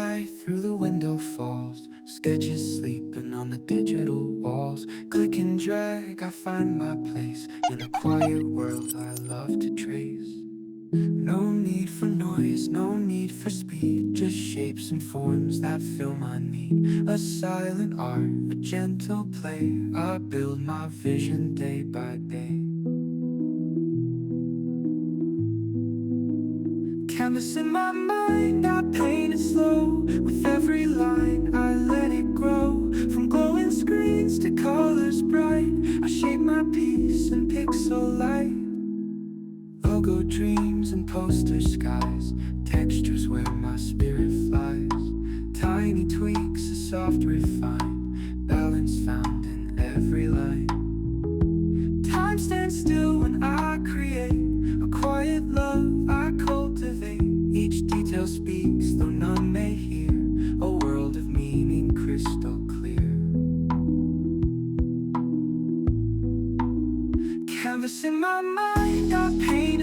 light through the window falls, sketches sleeping on the digital walls. Click and drag, I find my place in a quiet world I love to trace. No need for noise, no need for speed, just shapes and forms that fill my need. A silent art, a gentle play, I build my vision day by day. Canvas in my mind, I paint it slow. With every line, I let it grow. From glowing screens to colors bright, I shape my piece in pixel light. Logo dreams and poster skies, textures where my spirit flies. Tiny tweaks, a soft refine, balance found in every line. Time stands still when I create, a quiet love I cultivate. Each detail speaks, though none may hear, a world of meaning crystal clear. Canvas in my mind, I paint